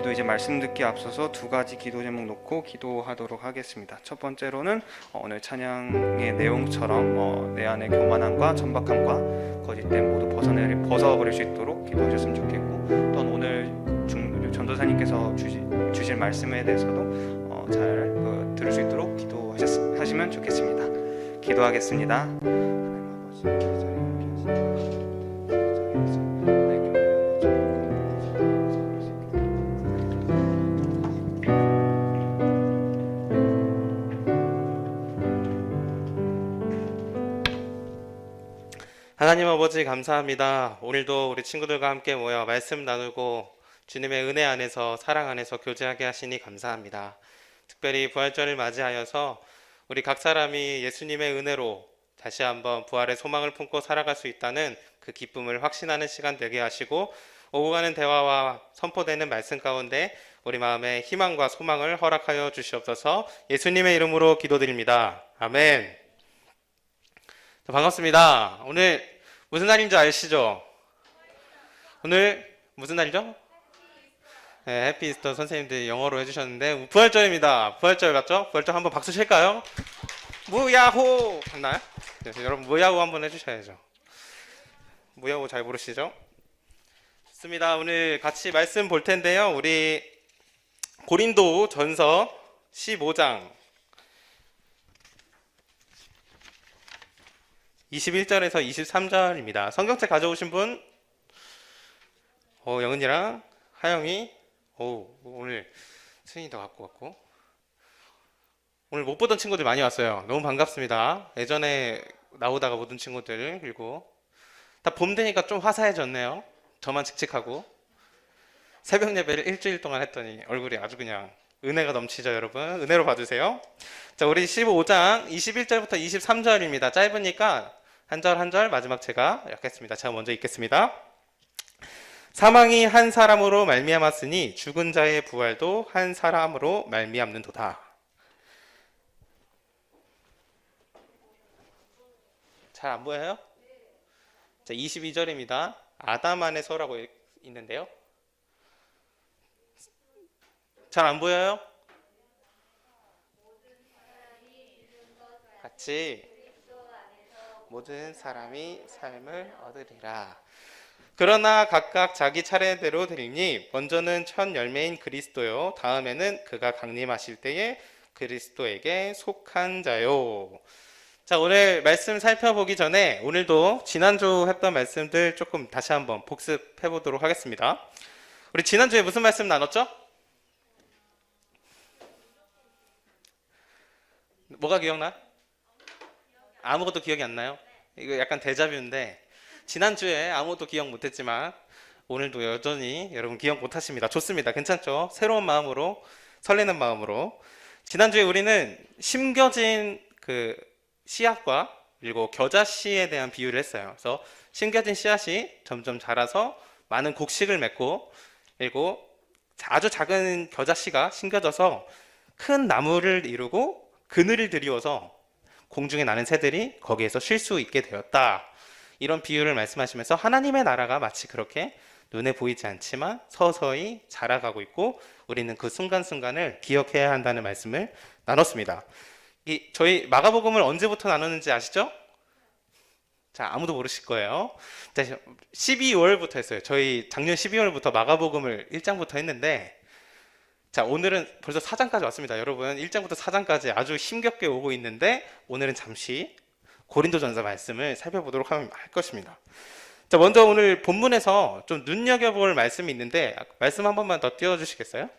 오늘도 이제 말씀 듣기 앞서서 두 가지 기도 제목 놓고 기도하도록 하겠습니다. 첫 번째로는 오늘 찬양의 내용처럼 내 안의 교만함과 천박함과 거짓됨 모두 벗어버릴 수 있도록 기도하셨으면 좋겠고, 또 오늘 전도사님께서 주실 말씀에 대해서도 잘 들을 수 있도록 기도하시면 좋겠습니다. 기도하겠습니다. 하나님 아버지 감사합니다. 오늘도 우리 친구들과 함께 모여 말씀 나누고 주님의 은혜 안에서 사랑 안에서 교제하게 하시니 감사합니다. 특별히 부활절을 맞이하여서 우리 각 사람이 예수님의 은혜로 다시 한번 부활의 소망을 품고 살아갈 수 있다는 그 기쁨을 확신하는 시간 되게 하시고, 오고 가는 대화와 선포되는 말씀 가운데 우리 마음에 희망과 소망을 허락하여 주시옵소서. 예수님의 이름으로 기도드립니다. 아멘. 반갑습니다. 오늘 무슨 날인지 아시죠? 오늘 무슨 날이죠? 네, 해피 이스터 선생님들이 영어로 해주셨는데 부활절입니다. 부활절 맞죠? 부활절 한번 박수 칠까요? 무야호! 맞나요? 네, 여러분 무야호 한번 해주셔야죠. 무야호 잘 부르시죠? 좋습니다. 오늘 같이 말씀 볼 텐데요. 우리 고린도 전서 15장 21절에서 23절입니다. 성경책 가져오신 분? 영은이랑 하영이? 오늘 승인이도 갖고 왔고, 오늘 못 보던 친구들 많이 왔어요. 너무 반갑습니다. 예전에 나오다가 못 온 친구들, 그리고 다 봄 되니까 좀 화사해졌네요. 저만 칙칙하고. 새벽 예배를 일주일 동안 했더니 얼굴이 아주 그냥 은혜가 넘치죠. 여러분 은혜로 봐주세요. 자, 우리 15장 21절부터 23절입니다. 짧으니까 한 절 한 절 마지막 제가 읽겠습니다. 제가 먼저 읽겠습니다. 사망이 한 사람으로 말미암았으니 죽은 자의 부활도 한 사람으로 말미암는도다. 잘 안 보여요? 자, 22절입니다. 아담 안에서라고 있는데요. 잘 안 보여요? 같이 모든 사람이 삶을 얻으리라. 그러나 각각 자기 차례대로 드리니 먼저는 첫 열매인 그리스도요, 다음에는 그가 강림하실 때에 그리스도에게 속한 자요. 자, 오늘 말씀 살펴보기 전에 오늘도 지난주 했던 말씀들 조금 다시 한번 복습해 보도록 하겠습니다. 우리 지난주에 무슨 말씀 나눴죠? 뭐가 기억나? 아무것도 기억이 안 나요? 이거 약간 데자뷰인데, 지난주에 아무것도 기억 못했지만 오늘도 여전히 여러분 기억 못하십니다. 좋습니다. 괜찮죠? 새로운 마음으로, 설레는 마음으로. 지난주에 우리는 심겨진 그 씨앗과 그리고 겨자씨에 대한 비유를 했어요. 그래서 심겨진 씨앗이 점점 자라서 많은 곡식을 맺고, 그리고 아주 작은 겨자씨가 심겨져서 큰 나무를 이루고 그늘을 드리워서 공중에 나는 새들이 거기에서 쉴 수 있게 되었다. 이런 비유를 말씀하시면서 하나님의 나라가 마치 그렇게 눈에 보이지 않지만 서서히 자라가고 있고, 우리는 그 순간순간을 기억해야 한다는 말씀을 나눴습니다. 저희 마가복음을 언제부터 나눴는지 아시죠? 자, 아무도 모르실 거예요. 자, 12월부터 했어요. 저희 작년 12월부터 마가복음을 1장부터 했는데, 자, 오늘은 벌써 4장까지 왔습니다. 여러분 1장부터 4장까지 아주 힘겹게 오고 있는데, 오늘은 잠시 고린도전서 말씀을 살펴보도록 할 것입니다. 자, 먼저 오늘 본문에서 좀 눈여겨볼 말씀이 있는데, 말씀 한 번만 더 띄워주시겠어요?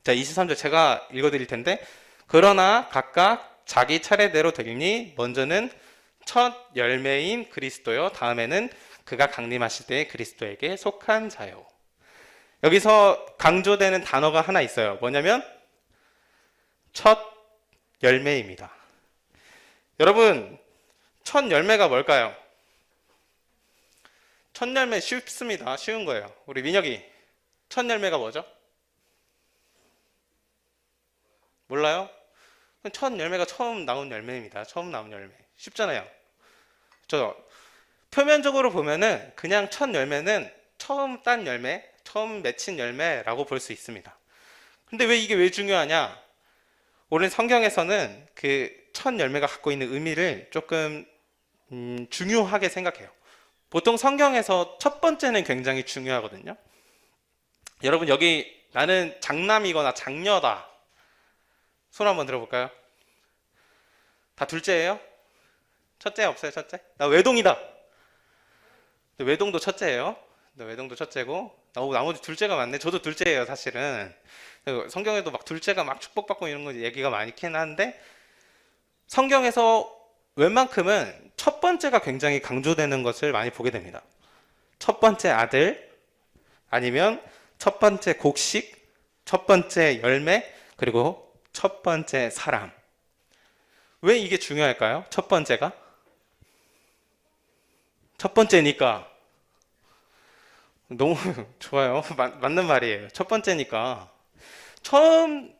자, 23절 제가 읽어드릴 텐데, 그러나 각각 자기 차례대로 되리니 먼저는 첫 열매인 그리스도요, 다음에는 그가 강림하실 때의 그리스도에게 속한 자요. 여기서 강조되는 단어가 하나 있어요. 뭐냐면 첫 열매입니다. 여러분, 첫 열매가 뭘까요? 첫 열매 쉽습니다. 쉬운 거예요. 우리 민혁이, 첫 열매가 뭐죠? 몰라요? 첫 열매가 처음 나온 열매입니다. 처음 나온 열매. 쉽잖아요. 표면적으로 보면은 그냥 첫 열매는 처음 딴 열매, 처음 맺힌 열매라고 볼 수 있습니다. 근데 왜 이게 왜 중요하냐? 오늘 성경에서는 그 첫 열매가 갖고 있는 의미를 조금 중요하게 생각해요. 보통 성경에서 첫 번째는 굉장히 중요하거든요. 여러분 여기 나는 장남이거나 장녀다. 손 한번 들어볼까요? 다 둘째예요? 첫째 없어요? 첫째? 나 외동이다. 외동도 첫째예요. 외동도 첫째고 나머지 둘째가 많네. 저도 둘째예요, 사실은. 성경에도 막 둘째가 막 축복받고 이런 거 얘기가 많긴 한데 성경에서 웬만큼은 첫 번째가 굉장히 강조되는 것을 많이 보게 됩니다. 첫 번째 아들, 아니면 첫 번째 곡식, 첫 번째 열매, 그리고 첫 번째 사람. 왜 이게 중요할까요? 첫 번째가? 첫 번째니까. 너무 좋아요. 맞는 말이에요. 첫 번째니까. 처음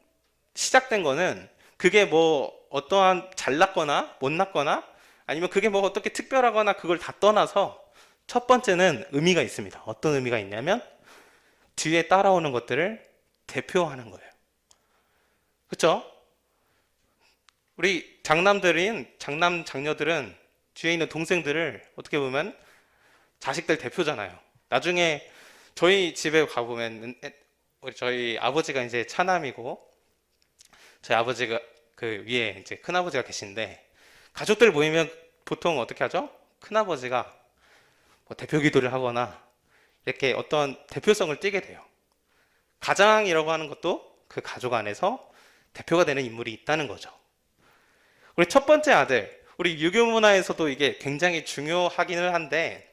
시작된 거는 그게 뭐 어떠한 잘났거나 못났거나 아니면 그게 뭐 어떻게 특별하거나 그걸 다 떠나서 첫 번째는 의미가 있습니다. 어떤 의미가 있냐면 뒤에 따라오는 것들을 대표하는 거예요. 그렇죠? 우리 장남 장녀들은 뒤에 있는 동생들을 어떻게 보면 자식들 대표잖아요. 나중에 저희 집에 가보면 저희 아버지가 이제 차남이고 저희 아버지가 그 위에 이제 큰아버지가 계신데 가족들 모이면 보통 어떻게 하죠? 큰아버지가 뭐 대표 기도를 하거나 이렇게 어떤 대표성을 띠게 돼요. 가장이라고 하는 것도 그 가족 안에서 대표가 되는 인물이 있다는 거죠. 우리 첫 번째 아들, 우리 유교 문화에서도 이게 굉장히 중요하기는 한데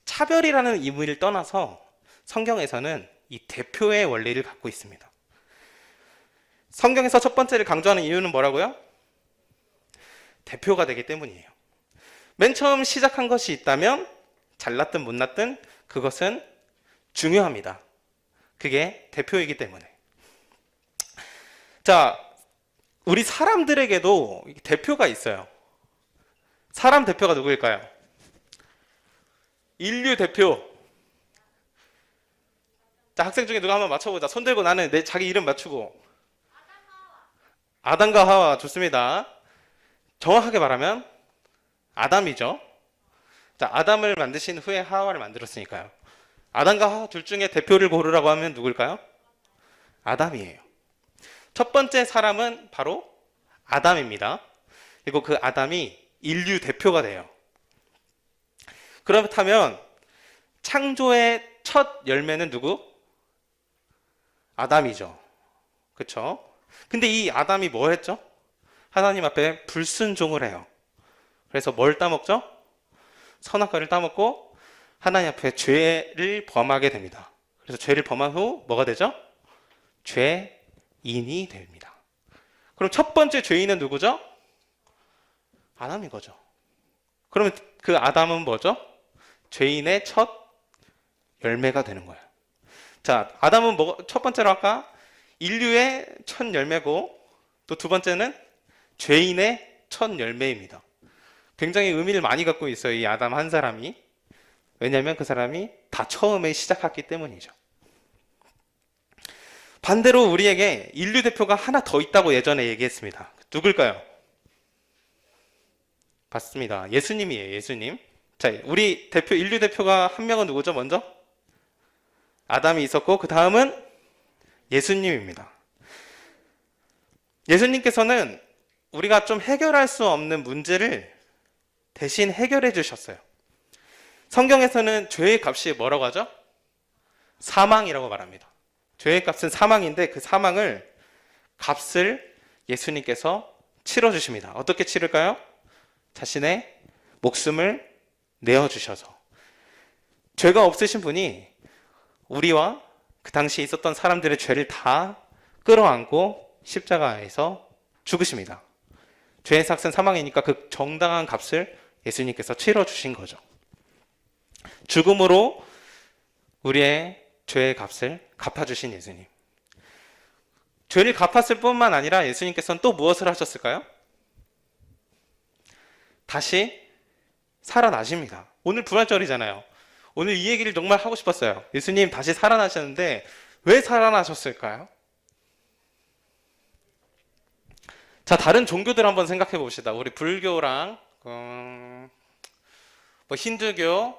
차별이라는 의미를 떠나서 성경에서는 이 대표의 원리를 갖고 있습니다. 성경에서 첫 번째를 강조하는 이유는 뭐라고요? 대표가 되기 때문이에요. 맨 처음 시작한 것이 있다면 잘났든 못났든 그것은 중요합니다. 그게 대표이기 때문에. 자, 우리 사람들에게도 대표가 있어요. 사람 대표가 누구일까요? 인류 대표. 자, 학생 중에 누가 한번 맞춰보자. 손 들고 나는 내 자기 이름 맞추고. 아담과 하와. 좋습니다. 정확하게 말하면 아담이죠. 자, 아담을 만드신 후에 하와를 만들었으니까요. 아담과 하와 둘 중에 대표를 고르라고 하면 누굴까요? 아담이에요. 첫 번째 사람은 바로 아담입니다. 그리고 그 아담이 인류 대표가 돼요. 그렇다면 창조의 첫 열매는 누구? 아담이죠. 그렇죠? 근데 이 아담이 뭐 했죠? 하나님 앞에 불순종을 해요. 그래서 뭘 따먹죠? 선악과를 따먹고 하나님 앞에 죄를 범하게 됩니다. 그래서 죄를 범한 후 뭐가 되죠? 죄인이 됩니다. 그럼 첫 번째 죄인은 누구죠? 아담인 거죠. 그러면 그 아담은 뭐죠? 죄인의 첫 열매가 되는 거예요. 자, 아담은 첫 번째로 아까 인류의 첫 열매고 또 두 번째는 죄인의 첫 열매입니다. 굉장히 의미를 많이 갖고 있어요. 이 아담 한 사람이. 왜냐하면 그 사람이 다 처음에 시작했기 때문이죠. 반대로 우리에게 인류 대표가 하나 더 있다고 예전에 얘기했습니다. 누굴까요? 맞습니다. 예수님이에요. 예수님. 자, 우리 인류 대표가 한 명은 누구죠? 먼저 아담이 있었고 그 다음은 예수님입니다. 예수님께서는 우리가 좀 해결할 수 없는 문제를 대신 해결해 주셨어요. 성경에서는 죄의 값이 뭐라고 하죠? 사망이라고 말합니다. 죄의 값은 사망인데 그 사망을 값을 예수님께서 치러 주십니다. 어떻게 치를까요? 자신의 목숨을 내어 주셔서. 죄가 없으신 분이 우리와 그 당시에 있었던 사람들의 죄를 다 끌어안고 십자가에서 죽으십니다. 죄의 삭은 사망이니까 그 정당한 값을 예수님께서 치러 주신 거죠. 죽음으로 우리의 죄의 값을 갚아주신 예수님. 죄를 갚았을 뿐만 아니라 예수님께서는 또 무엇을 하셨을까요? 다시 살아나십니다. 오늘 부활절이잖아요. 오늘 이 얘기를 정말 하고 싶었어요. 예수님 다시 살아나셨는데 왜 살아나셨을까요? 자, 다른 종교들 한번 생각해 봅시다. 우리 불교랑 뭐 힌두교,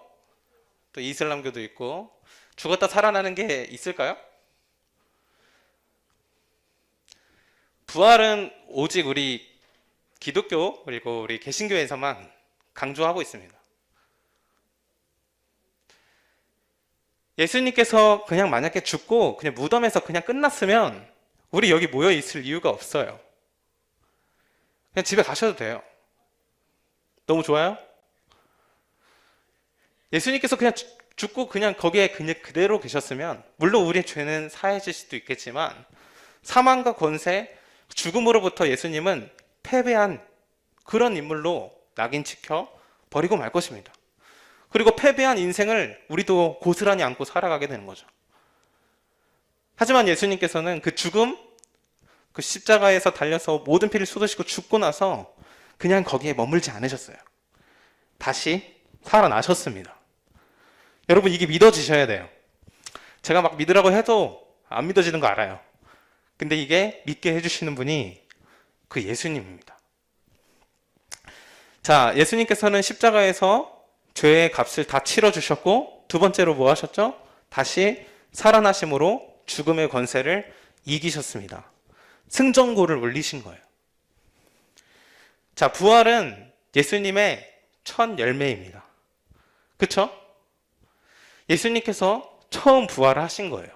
또 이슬람교도 있고 죽었다 살아나는 게 있을까요? 부활은 오직 우리 기독교 그리고 우리 개신교에서만 강조하고 있습니다. 예수님께서 그냥 만약에 죽고 그냥 무덤에서 그냥 끝났으면 우리 여기 모여 있을 이유가 없어요. 그냥 집에 가셔도 돼요. 너무 좋아요? 예수님께서 그냥 죽고 그냥 거기에 그냥 그대로 계셨으면 물론 우리의 죄는 사해질 수도 있겠지만 사망과 권세, 죽음으로부터 예수님은 패배한 그런 인물로 낙인시켜 버리고 말 것입니다. 그리고 패배한 인생을 우리도 고스란히 안고 살아가게 되는 거죠. 하지만 예수님께서는 그 죽음, 그 십자가에서 달려서 모든 피를 쏟으시고 죽고 나서 그냥 거기에 머물지 않으셨어요. 다시 살아나셨습니다. 여러분, 이게 믿어지셔야 돼요. 제가 막 믿으라고 해도 안 믿어지는 거 알아요. 근데 이게 믿게 해주시는 분이 그 예수님입니다. 자, 예수님께서는 십자가에서 죄의 값을 다 치러주셨고 두 번째로 뭐 하셨죠? 다시 살아나심으로 죽음의 권세를 이기셨습니다. 승전고를 울리신 거예요. 자, 부활은 예수님의 첫 열매입니다. 그쵸? 예수님께서 처음 부활하신 거예요.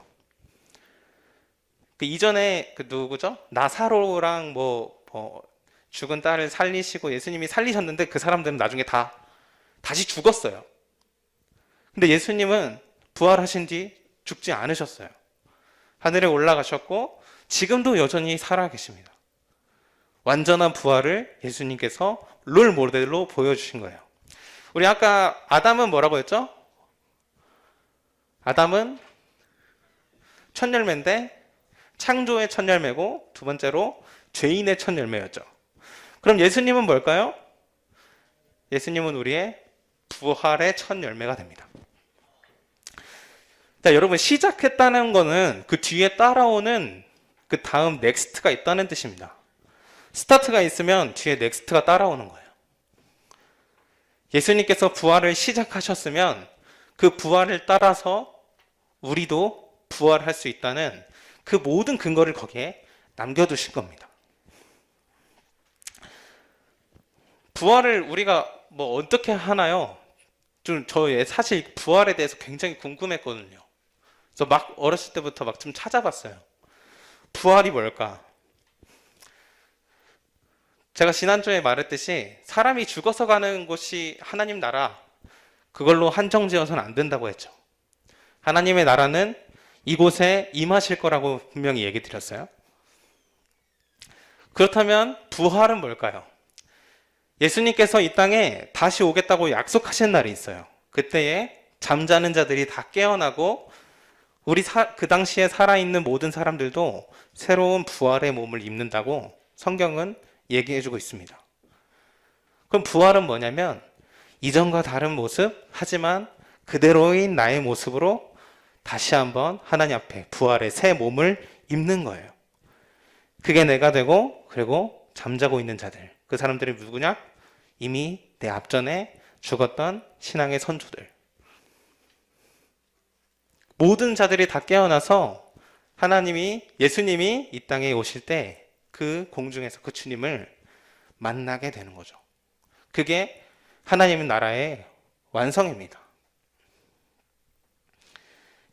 그 이전에 그 누구죠? 나사로랑 죽은 딸을 살리시고 예수님이 살리셨는데 그 사람들은 나중에 다 다시 죽었어요. 근데 예수님은 부활하신 뒤 죽지 않으셨어요. 하늘에 올라가셨고 지금도 여전히 살아 계십니다. 완전한 부활을 예수님께서 롤 모델로 보여주신 거예요. 우리 아까 아담은 뭐라고 했죠? 아담은 첫 열매인데 창조의 첫 열매고 두 번째로 죄인의 첫 열매였죠. 그럼 예수님은 뭘까요? 예수님은 우리의 부활의 첫 열매가 됩니다. 자, 여러분, 시작했다는 거는 그 뒤에 따라오는 그 다음 넥스트가 있다는 뜻입니다. 스타트가 있으면 뒤에 넥스트가 따라오는 거예요. 예수님께서 부활을 시작하셨으면 그 부활을 따라서 우리도 부활할 수 있다는 그 모든 근거를 거기에 남겨두신 겁니다. 부활을 우리가 뭐 어떻게 하나요? 저 사실 부활에 대해서 굉장히 궁금했거든요. 그래서 막 어렸을 때부터 막 좀 찾아봤어요. 부활이 뭘까? 제가 지난주에 말했듯이 사람이 죽어서 가는 곳이 하나님 나라, 그걸로 한정지어서는 안 된다고 했죠. 하나님의 나라는 이곳에 임하실 거라고 분명히 얘기 드렸어요. 그렇다면 부활은 뭘까요? 예수님께서 이 땅에 다시 오겠다고 약속하신 날이 있어요. 그때에 잠자는 자들이 다 깨어나고 그 당시에 살아있는 모든 사람들도 새로운 부활의 몸을 입는다고 성경은 얘기해주고 있습니다. 그럼 부활은 뭐냐면 이전과 다른 모습, 하지만 그대로인 나의 모습으로 다시 한번 하나님 앞에 부활의 새 몸을 입는 거예요. 그게 내가 되고, 그리고 잠자고 있는 자들, 그 사람들이 누구냐? 이미 내 앞전에 죽었던 신앙의 선조들. 모든 자들이 다 깨어나서 예수님이 이 땅에 오실 때 그 공중에서 그 주님을 만나게 되는 거죠. 그게 하나님의 나라의 완성입니다.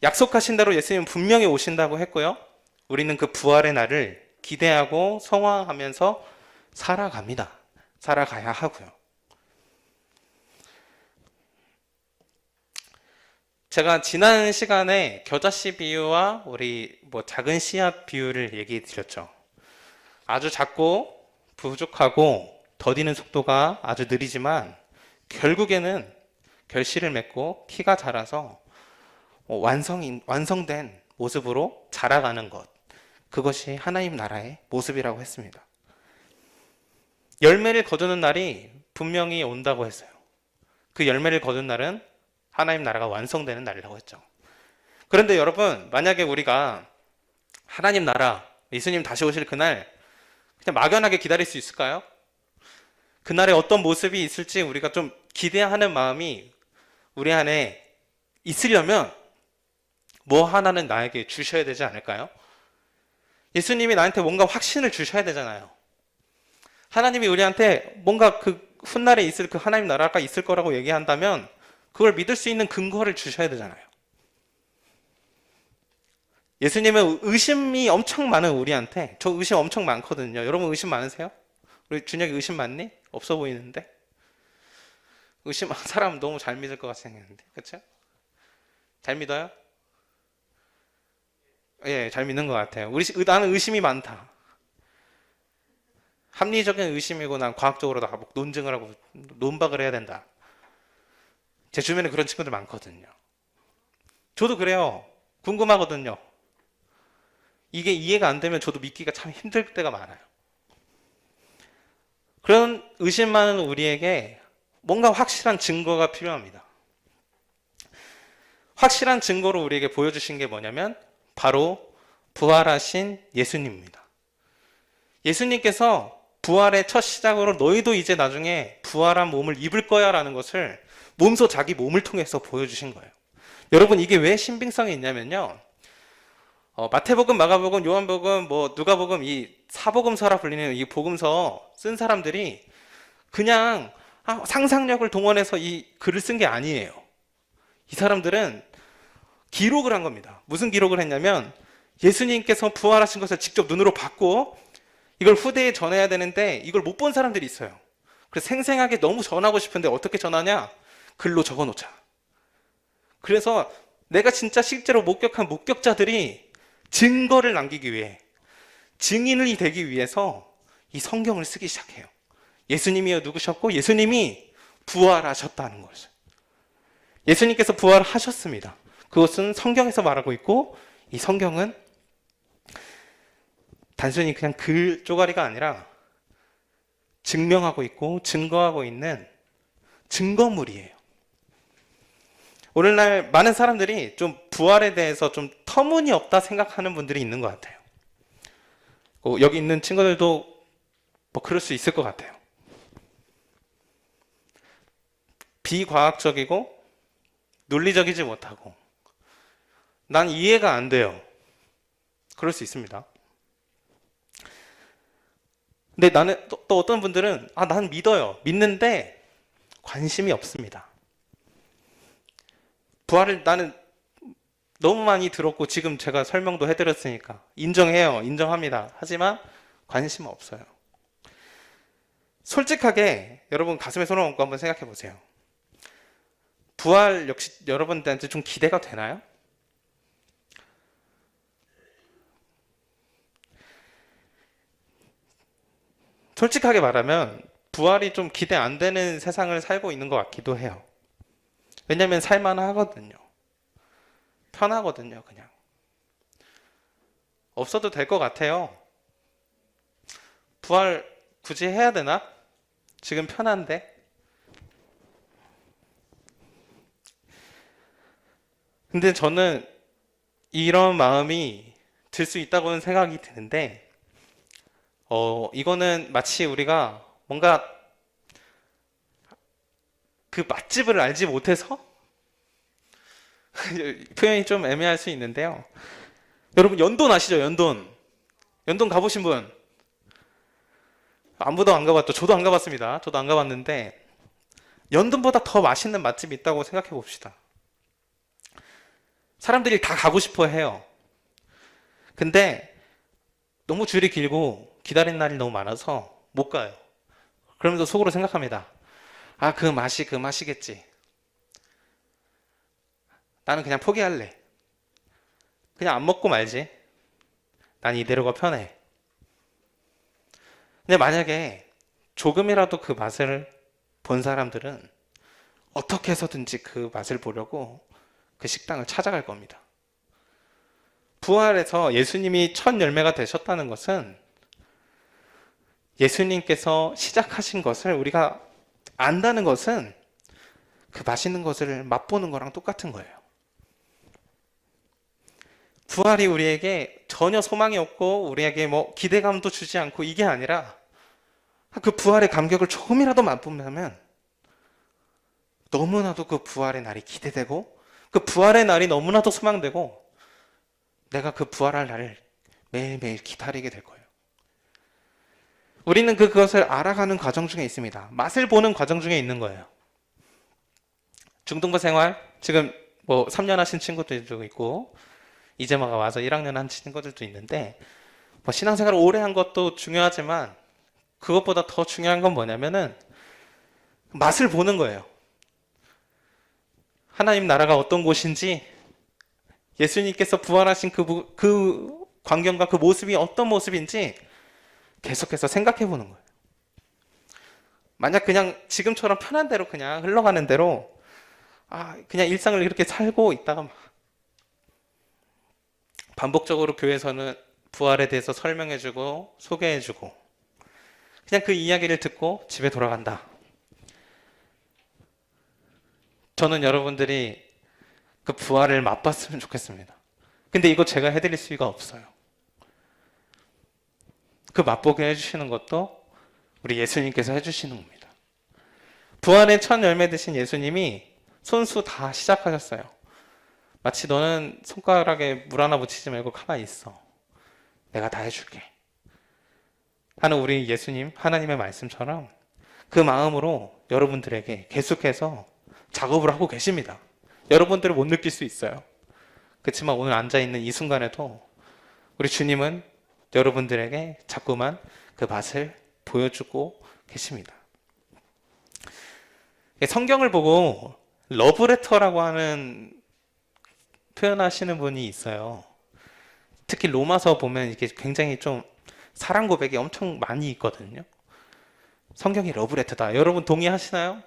약속하신 대로 예수님은 분명히 오신다고 했고요. 우리는 그 부활의 날을 기대하고 성화하면서 살아갑니다. 살아가야 하고요. 제가 지난 시간에 겨자씨 비유와 우리 작은 씨앗 비유를 얘기해 드렸죠. 아주 작고 부족하고 더디는 속도가 아주 느리지만 결국에는 결실을 맺고 키가 자라서 완성된 모습으로 자라가는 것, 그것이 하나님 나라의 모습이라고 했습니다. 열매를 거두는 날이 분명히 온다고 했어요. 그 열매를 거둔 날은 하나님 나라가 완성되는 날이라고 했죠. 그런데 여러분, 만약에 우리가 하나님 나라, 예수님 다시 오실 그날 그냥 막연하게 기다릴 수 있을까요? 그날에 어떤 모습이 있을지 우리가 좀 기대하는 마음이 우리 안에 있으려면 뭐 하나는 나에게 주셔야 되지 않을까요? 예수님이 나한테 뭔가 확신을 주셔야 되잖아요. 하나님이 우리한테 뭔가 그 훗날에 있을 그 하나님 나라가 있을 거라고 얘기한다면 그걸 믿을 수 있는 근거를 주셔야 되잖아요. 예수님은 의심이 엄청 많은 우리한테, 저 의심 엄청 많거든요. 여러분 의심 많으세요? 우리 준혁이 의심 많니? 없어 보이는데? 의심 사람 너무 잘 믿을 것 같이 생겼는데, 그렇죠? 잘 믿어요? 예, 잘 믿는 것 같아요. 나는 의심이 많다. 합리적인 의심이고 난 과학적으로 다 논증을 하고 논박을 해야 된다. 제 주변에 그런 친구들 많거든요. 저도 그래요. 궁금하거든요. 이게 이해가 안 되면 저도 믿기가 참 힘들 때가 많아요. 그런 의심 많은 우리에게 뭔가 확실한 증거가 필요합니다. 확실한 증거로 우리에게 보여주신 게 뭐냐면 바로 부활하신 예수님입니다. 예수님께서 부활의 첫 시작으로 너희도 이제 나중에 부활한 몸을 입을 거야 라는 것을 몸소 자기 몸을 통해서 보여주신 거예요. 여러분 이게 왜 신빙성이 있냐면요. 마태복음, 마가복음, 요한복음, 누가복음 이 사복음서라 불리는 이 복음서 쓴 사람들이 그냥 상상력을 동원해서 이 글을 쓴 게 아니에요. 이 사람들은 기록을 한 겁니다. 무슨 기록을 했냐면 예수님께서 부활하신 것을 직접 눈으로 봤고 이걸 후대에 전해야 되는데 이걸 못 본 사람들이 있어요. 그래서 생생하게 너무 전하고 싶은데 어떻게 전하냐? 글로 적어 놓자. 그래서 내가 진짜 실제로 목격한 목격자들이 증거를 남기기 위해, 증인이 되기 위해서 이 성경을 쓰기 시작해요. 예수님이 누구셨고 예수님이 부활하셨다는 것을. 예수님께서 부활하셨습니다. 그것은 성경에서 말하고 있고 이 성경은 단순히 그냥 글 쪼가리가 아니라 증명하고 있고 증거하고 있는 증거물이에요. 오늘날 많은 사람들이 좀 부활에 대해서 좀 터무니없다 생각하는 분들이 있는 것 같아요. 여기 있는 친구들도 뭐 그럴 수 있을 것 같아요. 비과학적이고 논리적이지 못하고 난 이해가 안 돼요. 그럴 수 있습니다. 근데 나는 또 어떤 분들은 난 믿어요. 믿는데 관심이 없습니다. 부활을 나는 너무 많이 들었고 지금 제가 설명도 해드렸으니까 인정해요. 인정합니다. 하지만 관심 없어요. 솔직하게 여러분 가슴에 손을 얹고 한번 생각해 보세요. 부활 역시 여러분들한테 좀 기대가 되나요? 솔직하게 말하면 부활이 좀 기대 안 되는 세상을 살고 있는 것 같기도 해요. 왜냐하면 살만하거든요. 편하거든요. 그냥 없어도 될 것 같아요. 부활 굳이 해야 되나? 지금 편한데. 근데 저는 이런 마음이 들 수 있다고는 생각이 드는데 이거는 마치 우리가 뭔가 그 맛집을 알지 못해서 표현이 좀 애매할 수 있는데요. 여러분 연돈 아시죠? 연돈 가보신 분? 아무도 안 가봤죠? 저도 안 가봤습니다. 저도 안 가봤는데 연돈보다 더 맛있는 맛집이 있다고 생각해 봅시다. 사람들이 다 가고 싶어 해요. 근데 너무 줄이 길고 기다린 날이 너무 많아서 못 가요. 그러면서 속으로 생각합니다. 그 맛이겠지. 나는 그냥 포기할래. 그냥 안 먹고 말지. 난 이대로가 편해. 근데 만약에 조금이라도 그 맛을 본 사람들은 어떻게 해서든지 그 맛을 보려고 그 식당을 찾아갈 겁니다. 부활에서 예수님이 첫 열매가 되셨다는 것은 예수님께서 시작하신 것을 우리가 안다는 것은 그 맛있는 것을 맛보는 거랑 똑같은 거예요. 부활이 우리에게 전혀 소망이 없고 우리에게 뭐 기대감도 주지 않고 이게 아니라 그 부활의 감격을 조금이라도 맛보면 너무나도 그 부활의 날이 기대되고 그 부활의 날이 너무나도 소망되고 내가 그 부활할 날을 매일매일 기다리게 될 거예요. 우리는 그것을 알아가는 과정 중에 있습니다. 맛을 보는 과정 중에 있는 거예요. 중등부 생활 지금 뭐 3년 하신 친구들도 있고 이제 막 와서 1학년 한 친구들도 있는데 뭐 신앙생활을 오래 한 것도 중요하지만 그것보다 더 중요한 건 뭐냐면은 맛을 보는 거예요. 하나님 나라가 어떤 곳인지 예수님께서 부활하신 그 광경과 그 모습이 어떤 모습인지 계속해서 생각해 보는 거예요. 만약 그냥 지금처럼 편한 대로 그냥 흘러가는 대로 그냥 일상을 이렇게 살고 있다가 반복적으로 교회에서는 부활에 대해서 설명해주고 소개해주고 그냥 그 이야기를 듣고 집에 돌아간다. 저는 여러분들이 그 부활을 맛봤으면 좋겠습니다. 근데 이거 제가 해드릴 수가 없어요. 그 맛보게 해주시는 것도 우리 예수님께서 해주시는 겁니다. 부활의 첫 열매 되신 예수님이 손수 다 시작하셨어요. 마치 너는 손가락에 물 하나 묻히지 말고 가만히 있어. 내가 다 해줄게. 하는 우리 예수님, 하나님의 말씀처럼 그 마음으로 여러분들에게 계속해서 작업을 하고 계십니다. 여러분들은 못 느낄 수 있어요. 그렇지만 오늘 앉아있는 이 순간에도 우리 주님은 여러분들에게 자꾸만 그 맛을 보여주고 계십니다. 성경을 보고 러브레터라고 하는 표현하시는 분이 있어요. 특히 로마서 보면 이게 굉장히 좀 사랑 고백이 엄청 많이 있거든요. 성경이 러브레터다. 여러분 동의하시나요?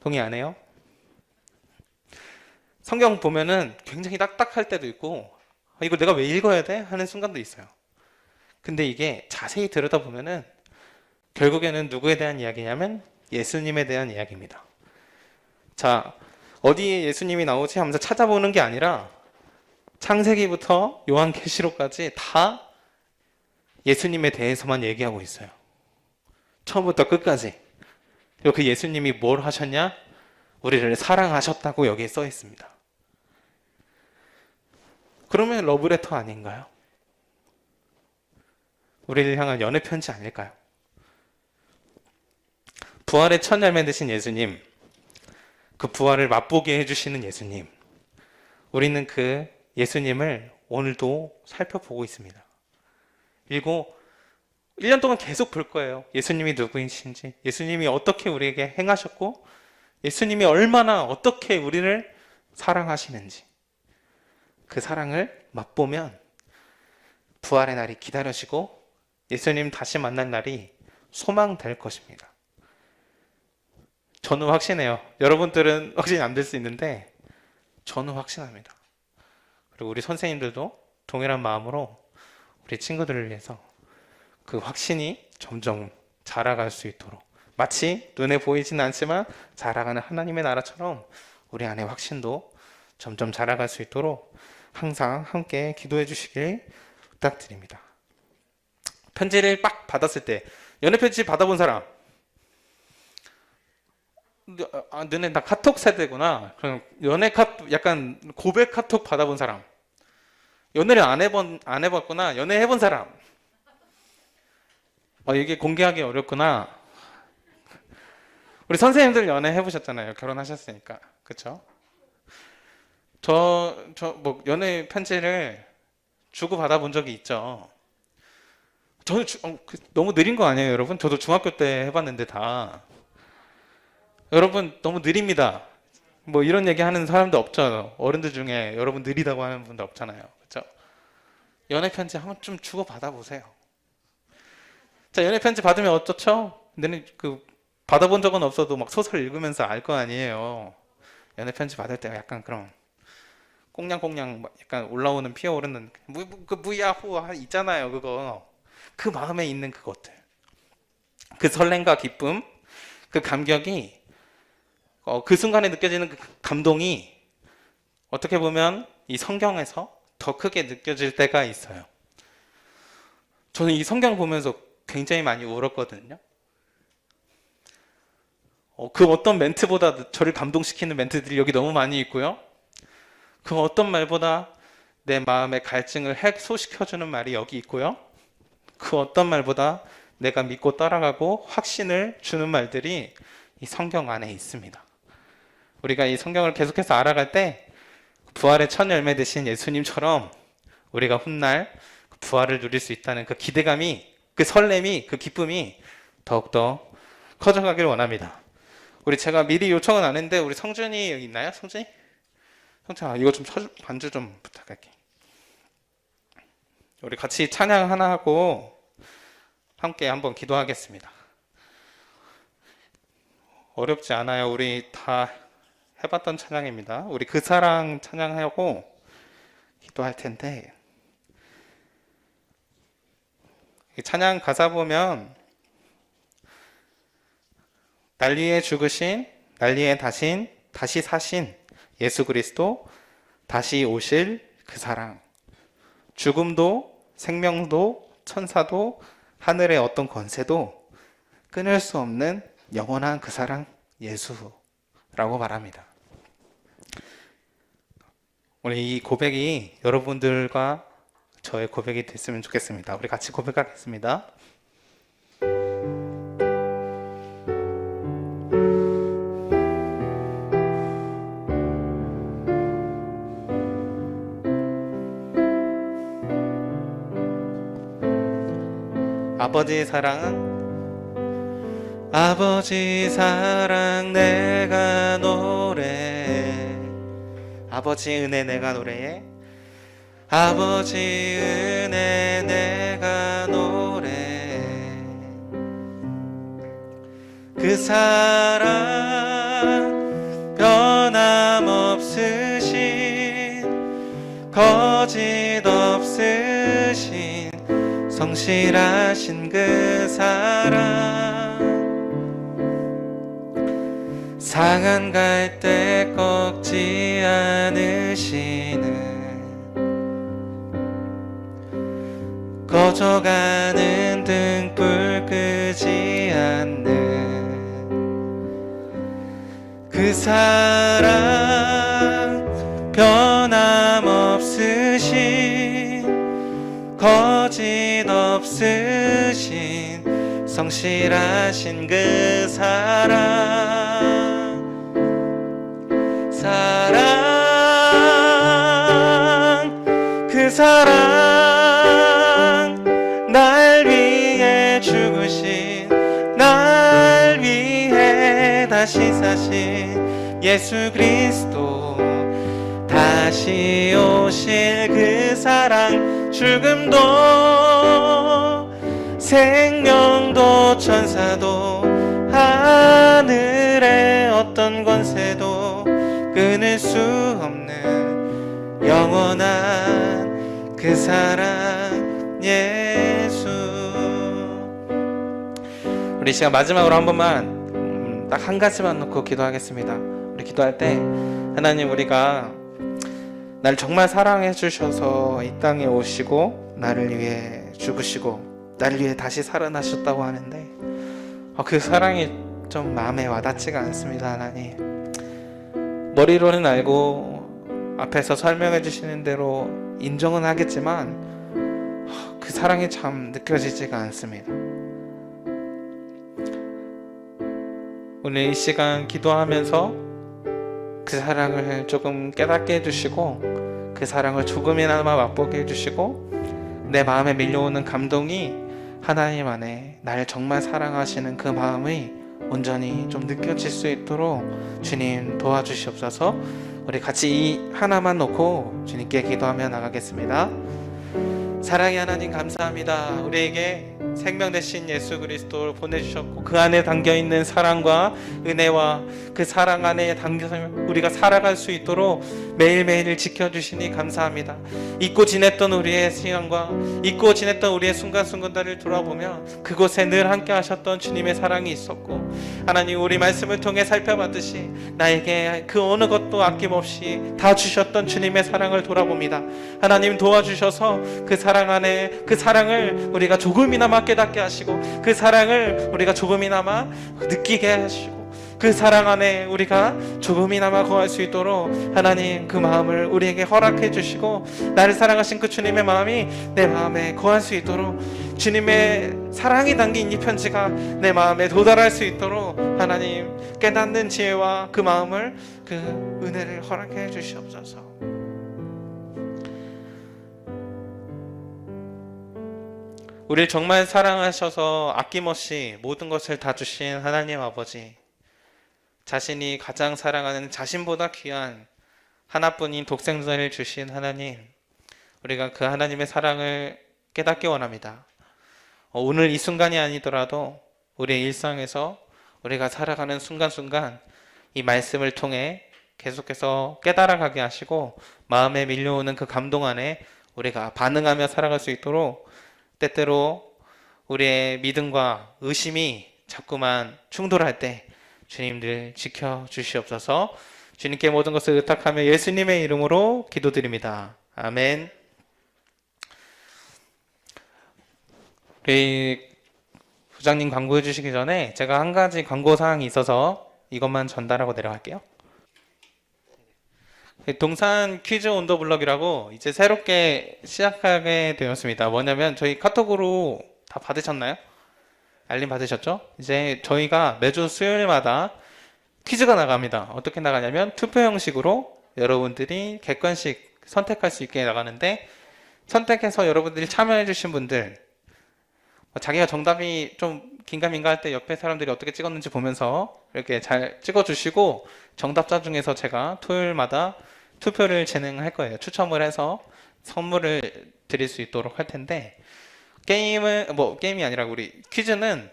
동의 안 해요? 성경 보면은 굉장히 딱딱할 때도 있고 이거 내가 왜 읽어야 돼? 하는 순간도 있어요. 근데 이게 자세히 들여다보면은 결국에는 누구에 대한 이야기냐면 예수님에 대한 이야기입니다. 자, 어디에 예수님이 나오지 하면서 찾아보는 게 아니라 창세기부터 요한계시록까지 다 예수님에 대해서만 얘기하고 있어요. 처음부터 끝까지. 그리고 그 예수님이 뭘 하셨냐? 우리를 사랑하셨다고 여기에 써 있습니다. 그러면 러브레터 아닌가요? 우리를 향한 연애 편지 아닐까요? 부활의 첫 열매 되신 예수님, 그 부활을 맛보게 해주시는 예수님, 우리는 그 예수님을 오늘도 살펴보고 있습니다. 그리고 1년 동안 계속 볼 거예요. 예수님이 누구이신지, 예수님이 어떻게 우리에게 행하셨고, 예수님이 얼마나 어떻게 우리를 사랑하시는지 그 사랑을 맛보면 부활의 날이 기다려지고 예수님 다시 만날 날이 소망될 것입니다. 저는 확신해요. 여러분들은 확신이 안 될 수 있는데 저는 확신합니다. 그리고 우리 선생님들도 동일한 마음으로 우리 친구들을 위해서 그 확신이 점점 자라갈 수 있도록 마치 눈에 보이지는 않지만 자라가는 하나님의 나라처럼 우리 안에 확신도 점점 자라갈 수 있도록 항상 함께 기도해 주시길 부탁드립니다. 편지를 빡 받았을 때 연애 편지 받아본 사람? 너네 나 카톡 세대구나. 그럼 연애 카톡 약간 고백 카톡 받아본 사람? 연애를 안 해봤구나. 연애 해본 사람? 이게 공개하기 어렵구나. 우리 선생님들 연애 해보셨잖아요. 결혼하셨으니까. 그쵸? 뭐 연애 편지를 주고 받아본 적이 있죠. 저는 너무 느린 거 아니에요, 여러분? 저도 중학교 때 해봤는데 다. 여러분 너무 느립니다. 뭐 이런 얘기 하는 사람도 없죠. 어른들 중에 여러분 느리다고 하는 분도 없잖아요. 그렇죠? 연애 편지 한번 좀 주고 받아보세요. 자, 연애 편지 받으면 어떻죠? 근데 그 받아본 적은 없어도 막 소설 읽으면서 알 거 아니에요. 연애 편지 받을 때가 약간 그런 꽁냥꽁냥 약간 올라오는 피어오르는 그 무야호 있잖아요. 그거 그 마음에 있는 그것들, 그 설렘과 기쁨, 그 감격이 그 순간에 느껴지는 그 감동이 어떻게 보면 이 성경에서 더 크게 느껴질 때가 있어요. 저는 이 성경 보면서 굉장히 많이 울었거든요. 그 어떤 멘트보다 저를 감동시키는 멘트들이 여기 너무 많이 있고요. 그 어떤 말보다 내 마음의 갈증을 해소시켜주는 말이 여기 있고요. 그 어떤 말보다 내가 믿고 따라가고 확신을 주는 말들이 이 성경 안에 있습니다. 우리가 이 성경을 계속해서 알아갈 때 부활의 첫 열매 되신 예수님처럼 우리가 훗날 부활을 누릴 수 있다는 그 기대감이, 그 설렘이, 그 기쁨이 더욱더 커져가길 원합니다. 우리 제가 미리 요청은 안 했는데 우리 성준이 여기 있나요? 성준이? 성준아, 이거 좀 반주 좀 부탁할게. 우리 같이 찬양 하나 하고 함께 한번 기도하겠습니다. 어렵지 않아요. 우리 다 해봤던 찬양입니다. 우리 그 사랑 찬양하고 기도할 텐데, 이 찬양 가사 보면 날 위해 죽으신, 날 위해 다시 사신 예수 그리스도, 다시 오실 그 사랑, 죽음도 생명도 천사도 하늘의 어떤 권세도 끊을 수 없는 영원한 그 사랑 예수라고 말합니다. 오늘 이 고백이 여러분들과 저의 고백이 됐으면 좋겠습니다. 우리 같이 고백하겠습니다. 아버지 사랑 내가 노래해. 아버지 은혜 내가 노래해. 아버지 은혜 내가 노래해. 그 사랑 변함없으신 거짓 없으신 성실하신 그 사랑, 상한 갈대 꺾지 않으시는, 꺼져가는 등불 끄지 않는 그 사랑 변함없으신 거짓 없으신 성실하신 그 사랑, 그 사랑 날 위해 죽으신, 날 위해 다시 사신 예수 그리스도, 다시 오실 그 사랑, 죽음도 생명도 천사도 하늘의 어떤 권세도 끊을 수 없는 영원한 그 사랑 예수. 우리 시간 마지막으로 한 번만 딱 한 가지만 놓고 기도하겠습니다. 우리 기도할 때 하나님, 우리가 날 정말 사랑해 주셔서 이 땅에 오시고 나를 위해 죽으시고 나를 위해 다시 살아나셨다고 하는데 그 사랑이 좀 마음에 와닿지가 않습니다. 하나님, 머리로는 알고 앞에서 설명해 주시는 대로 인정은 하겠지만 그 사랑이 참 느껴지지가 않습니다. 오늘 이 시간 기도하면서 그 사랑을 조금 깨닫게 해주시고 그 사랑을 조금이나마 맛보게 해주시고 내 마음에 밀려오는 감동이 하나님 안에 날 정말 사랑하시는 그 마음이 온전히 좀 느껴질 수 있도록 주님 도와주시옵소서. 우리 같이 이 하나만 놓고 주님께 기도하며 나가겠습니다. 사랑의 하나님, 감사합니다. 우리에게 생명 되신 예수 그리스도를 보내주셨고 그 안에 담겨있는 사랑과 은혜와 그 사랑 안에 담겨서 우리가 살아갈 수 있도록 매일매일을 지켜주시니 감사합니다. 잊고 지냈던 우리의 시간과 잊고 지냈던 우리의 순간순간들을 돌아보면 그곳에 늘 함께 하셨던 주님의 사랑이 있었고, 하나님 우리 말씀을 통해 살펴봤듯이 나에게 그 어느 것도 아낌없이 다 주셨던 주님의 사랑을 돌아봅니다. 하나님 도와주셔서 그 사랑 안에 그 사랑을 우리가 조금이나마 깨닫게 하시고 그 사랑을 우리가 조금이나마 느끼게 하시고 그 사랑 안에 우리가 조금이나마 거할 수 있도록 하나님 그 마음을 우리에게 허락해 주시고 나를 사랑하신 그 주님의 마음이 내 마음에 거할 수 있도록 주님의 사랑이 담긴 이 편지가 내 마음에 도달할 수 있도록 하나님 깨닫는 지혜와 그 마음을 그 은혜를 허락해 주시옵소서. 우리를 정말 사랑하셔서 아낌없이 모든 것을 다 주신 하나님 아버지, 자신이 가장 사랑하는 자신보다 귀한 하나뿐인 독생자를 주신 하나님, 우리가 그 하나님의 사랑을 깨닫기 원합니다. 오늘 이 순간이 아니더라도 우리의 일상에서 우리가 살아가는 순간순간 이 말씀을 통해 계속해서 깨달아가게 하시고 마음에 밀려오는 그 감동 안에 우리가 반응하며 살아갈 수 있도록 때때로 우리의 믿음과 의심이 자꾸만 충돌할 때 주님들 지켜주시옵소서. 주님께 모든 것을 의탁하며 예수님의 이름으로 기도드립니다. 아멘. 우리 부장님 광고해 주시기 전에 제가 한 가지 광고 사항이 있어서 이것만 전달하고 내려갈게요. 동산 퀴즈 온 더 블럭이라고 이제 새롭게 시작하게 되었습니다. 뭐냐면 저희 카톡으로 다 받으셨나요? 알림 받으셨죠? 이제 저희가 매주 수요일마다 퀴즈가 나갑니다. 어떻게 나가냐면 투표 형식으로 여러분들이 객관식 선택할 수 있게 나가는데, 선택해서 여러분들이 참여해 주신 분들 자기가 정답이 좀 긴가민가 할 때 옆에 사람들이 어떻게 찍었는지 보면서 이렇게 잘 찍어주시고 정답자 중에서 제가 토요일마다 투표를 진행할 거예요. 추첨을 해서 선물을 드릴 수 있도록 할 텐데, 게임이 아니라 우리 퀴즈는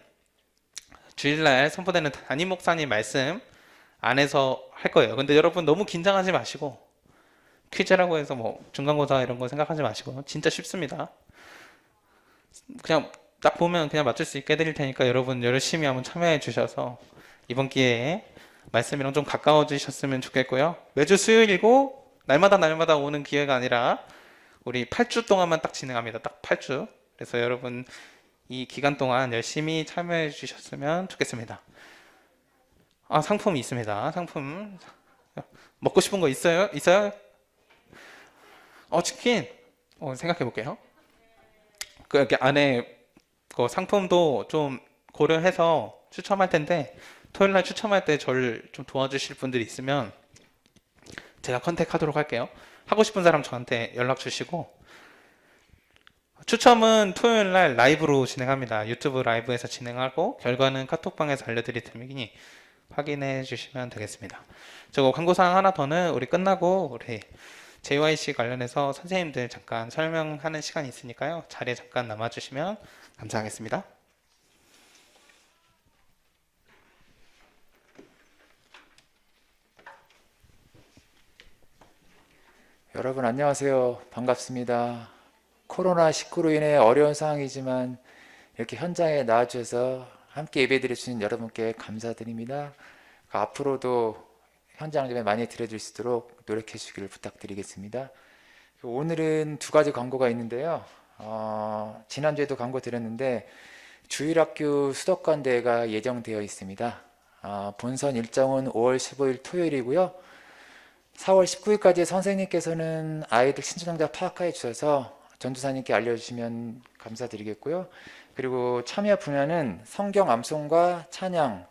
주일날 선포되는 담임 목사님 말씀 안에서 할 거예요. 근데 여러분 너무 긴장하지 마시고, 퀴즈라고 해서 뭐 중간고사 이런 거 생각하지 마시고 진짜 쉽습니다. 그냥 딱 보면 그냥 맞출 수 있게 해드릴 테니까 여러분 열심히 한번 참여해 주셔서 이번 기회에 말씀이랑 좀 가까워지셨으면 좋겠고요. 매주 수요일이고 날마다 오는 기회가 아니라 우리 8주 동안만 딱 진행합니다. 딱 8주. 그래서 여러분 이 기간 동안 열심히 참여해 주셨으면 좋겠습니다. 상품이 있습니다. 상품 먹고 싶은 거 있어요? 치킨. 생각해 볼게요. 그 이렇게 안에 그 상품도 좀 고려해서 추첨할 텐데, 토요일날 추첨할 때 저를 좀 도와주실 분들이 있으면 제가 컨택하도록 할게요. 하고 싶은 사람 저한테 연락 주시고, 추첨은 토요일날 라이브로 진행합니다. 유튜브 라이브에서 진행하고 결과는 카톡방에서 알려드릴 테니 확인해 주시면 되겠습니다. 저거 광고사항 하나 더는 우리 끝나고 우리 JYC 관련해서 선생님들 잠깐 설명하는 시간이 있으니까요. 자리에 잠깐 남아주시면 감사하겠습니다. 여러분 안녕하세요. 반갑습니다. 코로나19로 인해 어려운 상황이지만 이렇게 현장에 나와주셔서 함께 예배드릴 수 있는 여러분께 감사드립니다. 앞으로도 현장 예배 많이 드려줄 수 있도록 노력해 주시기를 부탁드리겠습니다. 오늘은 두 가지 광고가 있는데요. 지난주에도 광고 드렸는데 주일학교 수도권 대회가 예정되어 있습니다. 본선 일정은 5월 15일 토요일이고요. 4월 19일까지 선생님께서는 아이들 신청자 파악해 주셔서 전도사님께 알려주시면 감사드리겠고요. 그리고 참여 분야는 성경 암송과 찬양,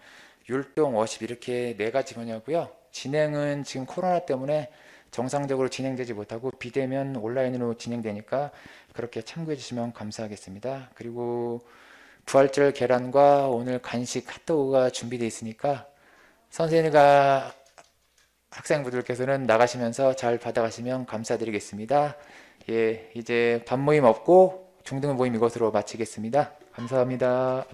율동, 워십 이렇게 4가지 분야고요. 진행은 지금 코로나 때문에 정상적으로 진행되지 못하고 비대면 온라인으로 진행되니까 그렇게 참고해 주시면 감사하겠습니다. 그리고 부활절 계란과 오늘 간식 핫도그가 준비되어 있으니까 선생님과 학생분들께서는 나가시면서 잘 받아가시면 감사드리겠습니다. 예, 이제 반 모임 없고 중등 모임 이것으로 마치겠습니다. 감사합니다.